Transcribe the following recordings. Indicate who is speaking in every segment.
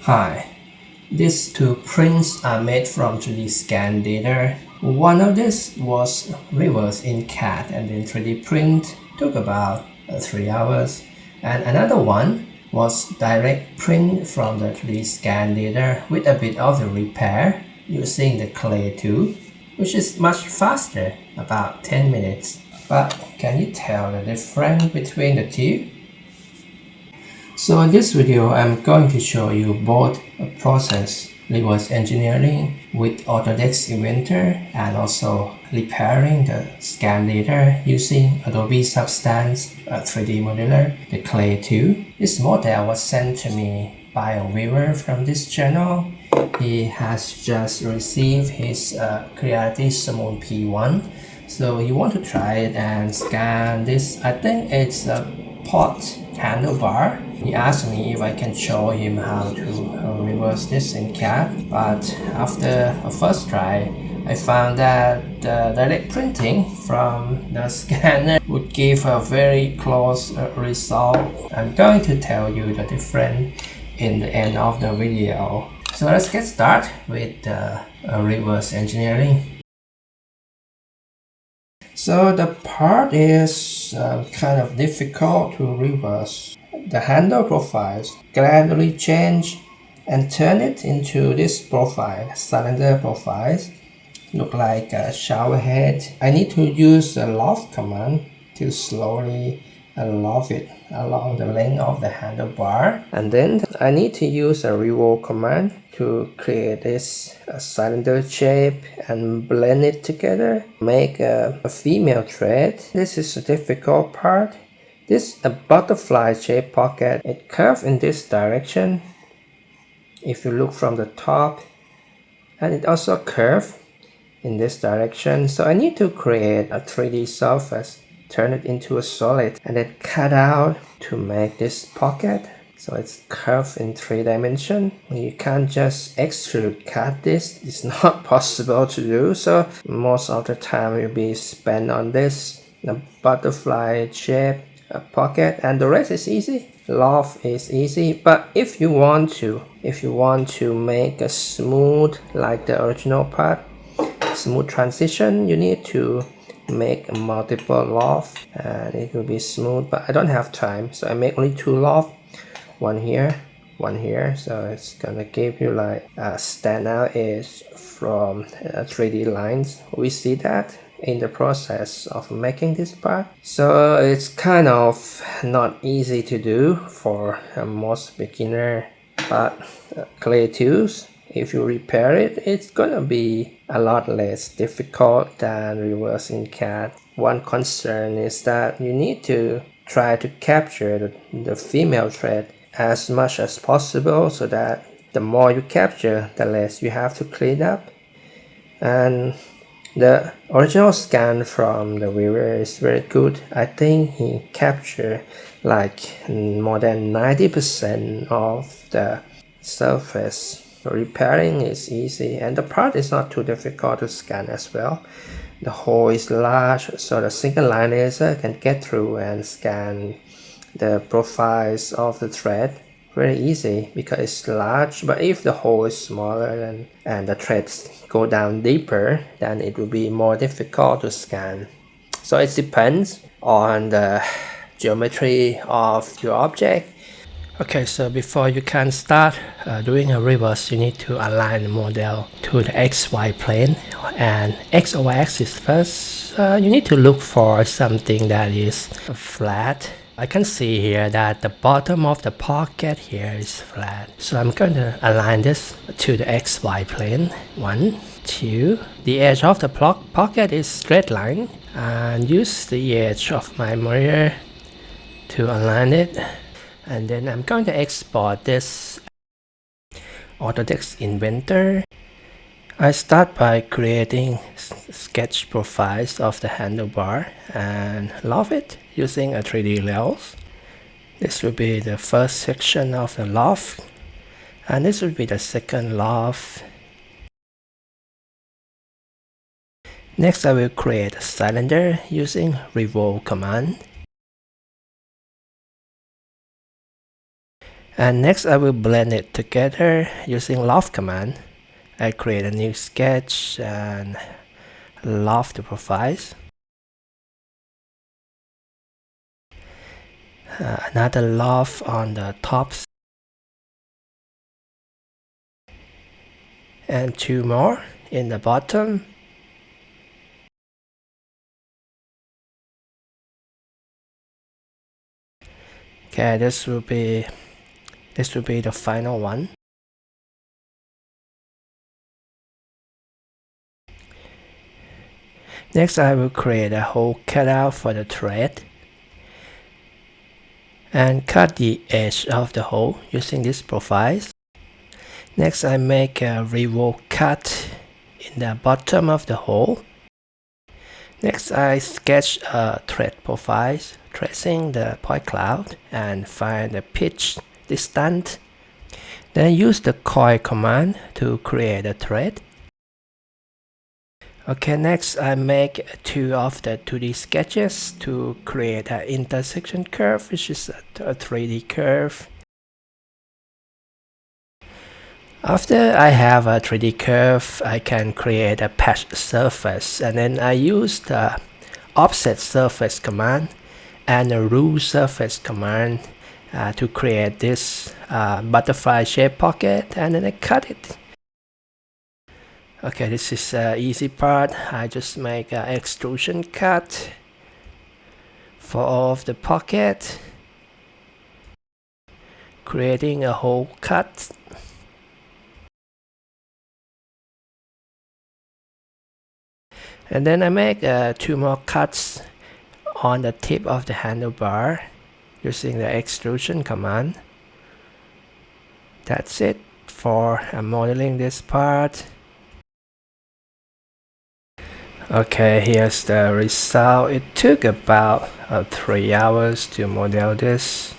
Speaker 1: Hi, these two prints are made from 3D scan data. One of this was reversed in CAD and then 3D print took about 3 hours. And another one was direct print from the 3D scan data with a bit of the repair using the clay tool, which is much faster, about 10 minutes. But can you tell the difference between the two? So in this video, I'm going to show you both a process, reverse engineering with Autodesk Inventor and also repairing the scan data using Adobe Substance 3D Modeler, the Clay 2. This model was sent to me by a viewer from this channel. He has just received his Creality Sermoon P1. So he want to try it and scan this. I think it's a pot handlebar. He asked me if I can show him how to reverse this in CAD, but after a first try, I found that the direct printing from the scanner would give a very close result. I'm going to tell you the difference in the end of the video. So let's get started with reverse engineering. So the part is kind of difficult to reverse. The handle profiles gradually change and turn it into this profile, cylinder profiles. Look like a shower head. I need to use the loft command to slowly loft it along the length of the handlebar. And then I need to use a revolve command to create this cylinder shape and blend it together. Make a female thread. This is the difficult part. This a butterfly shaped pocket. It curves in this direction if you look from the top, and it also curves in this direction. So I need to create a 3D surface, turn it into a solid, and then cut out to make this pocket. So it's curved in 3 dimensions. You can't just extrude cut this. It's not possible to do. So most of the time will be spent on this, the butterfly shape pocket, and the rest is easy. Loft is easy, but if you want to make a smooth like the original part, smooth transition, you need to make multiple loft and it will be smooth, but I don't have time, so I make only 2 loft, one here, so it's gonna give you like a standout edge from 3D lines. We see that in the process of making this part. So it's kind of not easy to do for most beginner, but clay tools, if you repair it, it's gonna be a lot less difficult than reversing CAD. One concern is that you need to try to capture the female thread as much as possible, so that the more you capture, the less you have to clean up. And the original scan from the viewer is very good. I think he captured like more than 90% of the surface. Repairing is easy, and the part is not too difficult to scan as well. The hole is large, so the single line laser can get through and scan the profiles of the thread very easy because it's large. But if the hole is smaller and the threads go down deeper, then it will be more difficult to scan. So it depends on the geometry of your object. Okay, so before you can start doing a reverse, you need to align the model to the XY plane and X over axis first. You need to look for something that is flat. I can see here that the bottom of the pocket here is flat. So I'm going to align this to the XY plane. 1, 2. The edge of the pocket is straight line, and use the edge of my mirror to align it. And then I'm going to export this Autodesk Inventor. I start by creating sketch profiles of the handlebar and loft it using a 3D layout. This will be the first section of the loft, and this will be the second loft. Next, I will create a cylinder using revolve command. And next I will blend it together using loft command. I create a new sketch and loft the profiles. Another loft on the tops. And 2 more in the bottom. Okay, this will be the final one. Next I will create a hole cutout for the thread and cut the edge of the hole using these profiles. Next I make a revolve cut in the bottom of the hole. Next I sketch a thread profile, tracing the point cloud and find the pitch distance. Then use the coil command to create a thread. Okay, next I make 2 of the 2D sketches to create an intersection curve, which is a 3D curve. After I have a 3D curve, I can create a patch surface, and then I use the offset surface command and the rule surface command to create this butterfly shape pocket, and then I cut it. Okay, this is the easy part. I just make an extrusion cut for all of the pocket, creating a hole cut. And then I make 2 more cuts on the tip of the handlebar using the extrusion command. That's it for modeling this part. Okay, here's the result. It took about 3 hours to model this.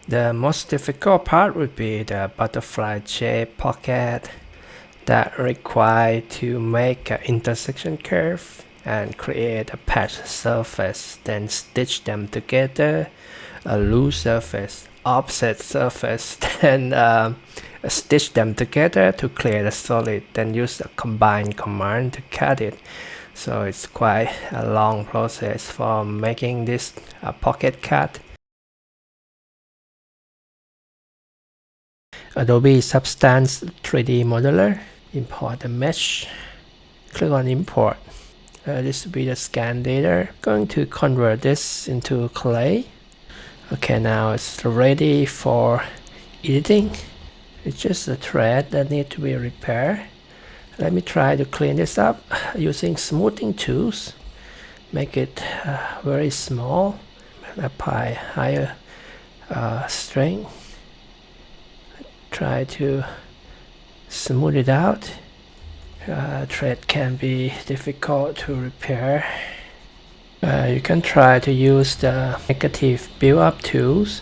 Speaker 1: The most difficult part would be the butterfly shape pocket that require to make an intersection curve and create a patch surface, then stitch them together, a loose surface, offset surface, then stitch them together to create a solid, then use a combine command to cut it. So it's quite a long process for making this pocket cut. Adobe Substance 3D Modeler. Import the mesh. Click on import. This will be the scan data. Going to convert this into clay. Okay, now it's ready for editing. It's just a thread that needs to be repaired. Let me try to clean this up using smoothing tools. Make it very small. Apply higher strength. Try to smooth it out. Thread can be difficult to repair. You can try to use the negative build-up tools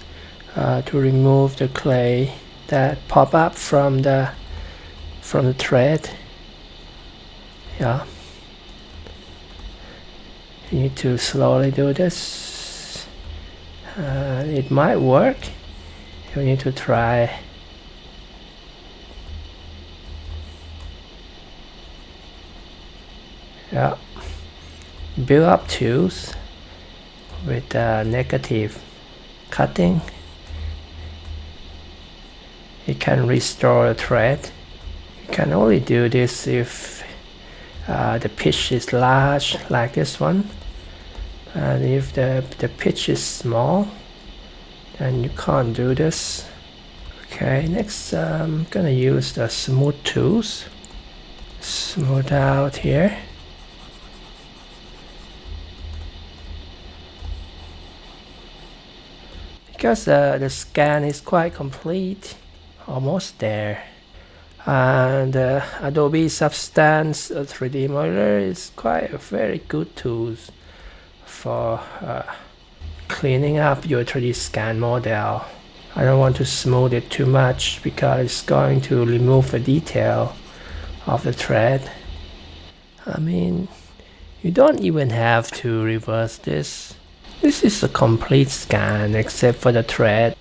Speaker 1: to remove the clay that pop up from the thread. Yeah, you need to slowly do this. It might work. You need to try. Yeah, build up tools with negative cutting. It can restore the thread. You can only do this if the pitch is large, like this one, and if the pitch is small, then you can't do this. Okay, next I'm gonna use the smooth tools. Smooth out here. Because the scan is quite complete, almost there, and Adobe Substance 3D Modeler is quite a very good tool for cleaning up your 3D scan model. I don't want to smooth it too much because it's going to remove the detail of the thread. I mean, you don't even have to reverse this. This is a complete scan except for the thread.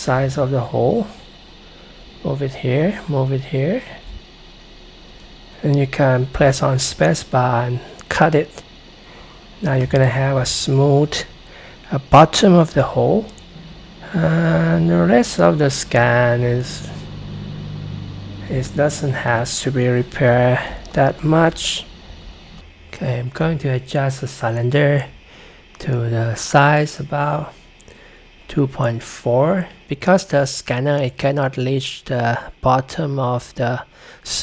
Speaker 1: size of the hole. Move it here, move it here. And you can press on spacebar and cut it. Now you're gonna have a smooth bottom of the hole. And the rest of the scan it doesn't have to be repaired that much. Okay, I'm going to adjust the cylinder to the size about 2.4 because the scanner it cannot reach the bottom of the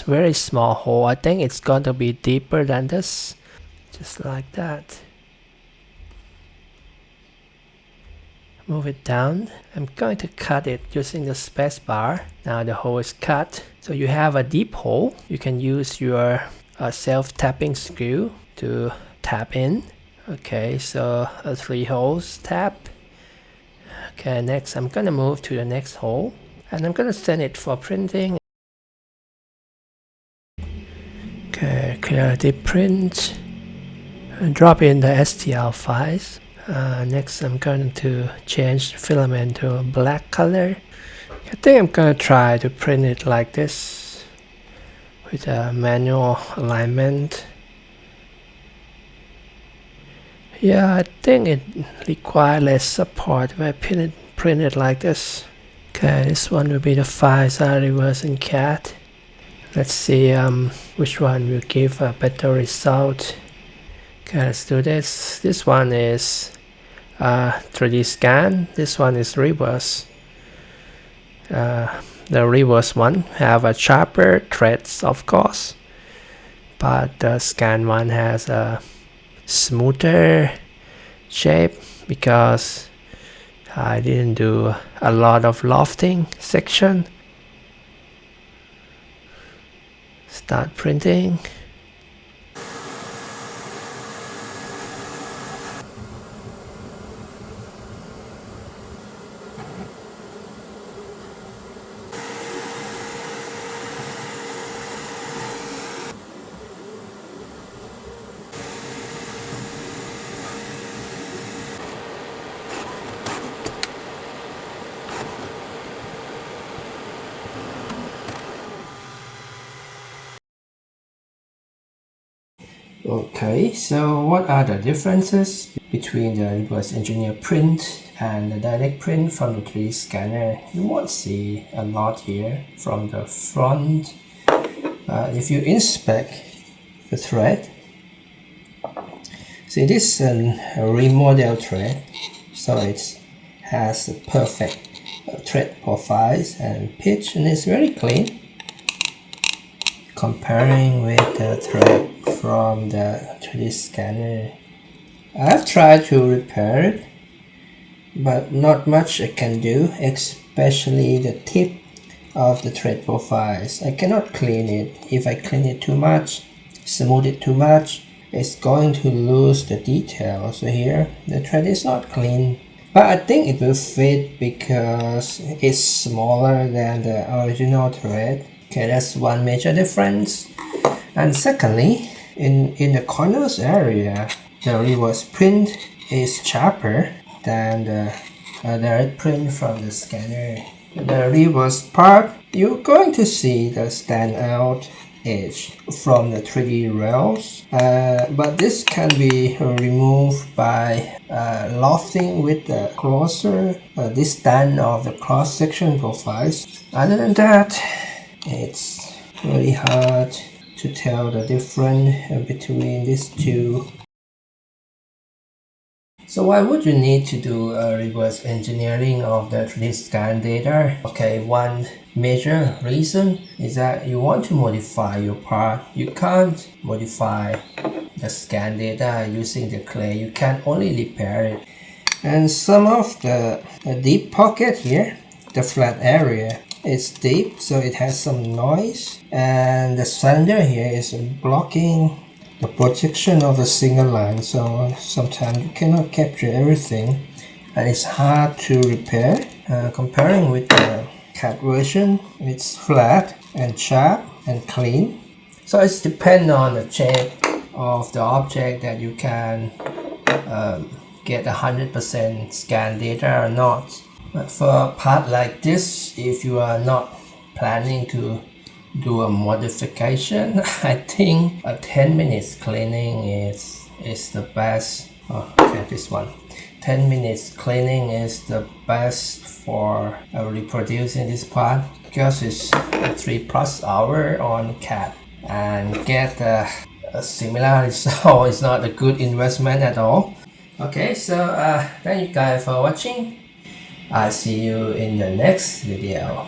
Speaker 1: very small hole. I think it's going to be deeper than this, just like that. Move it down. I'm going to cut it using the space bar. Now the hole is cut. So you have a deep hole. You can use your self-tapping screw to tap in. Okay, so 3 holes tap. Okay, next I'm gonna move to the next hole and I'm gonna send it for printing. Okay, Creality print and drop in the STL files. Next I'm going to change the filament to a black color. I think I'm gonna try to print it like this with a manual alignment. Yeah, I think it requires less support if I print it like this. Okay, this one will be the files I reverse in CAD. Let's see which one will give a better result. Okay, let's do this. This one is 3D scan. This one is reverse. The reverse one have a sharper threads, of course, but the scan one has a smoother shape because I didn't do a lot of lofting section. Start printing. Okay, so what are the differences between the reverse engineer print and the direct print from the 3D scanner? You won't see a lot here from the front. If you inspect the thread, see this is a remodel thread, so it has a perfect thread profiles and pitch, and it's very clean comparing with the thread from the 3D scanner. I've tried to repair it, but not much I can do, especially the tip of the thread profiles. I cannot clean it. If I clean it too much, smooth it too much, it's going to lose the detail. So here the thread is not clean, but I think it will fit because it's smaller than the original thread. Okay, that's one major difference. And secondly, in the corners area, the reverse print is sharper than the direct print from the scanner. The reverse part, you're going to see the standout edge from the 3D rails, but this can be removed by lofting with the closer distance of the cross-section profiles. Other than that, it's really hard to tell the difference between these two. So why would you need to do a reverse engineering of the 3D scan data? Okay, one major reason is that you want to modify your part. You can't modify the scan data using the clay. You can only repair it. And some of the deep pocket here, the flat area, it's deep, so it has some noise, and the cylinder here is blocking the projection of the single line, so sometimes you cannot capture everything and it's hard to repair. Comparing with the CAD version, it's flat and sharp and clean. So it depends on the shape of the object that you can get 100% scan data or not. But for a part like this, if you are not planning to do a modification, I think a 10 minutes cleaning is the best. Oh, okay, this one. 10 minutes cleaning is the best for reproducing this part because it's 3+ hour on cat and get a similar result. It's not a good investment at all. Okay, so thank you guys for watching. I'll see you in the next video.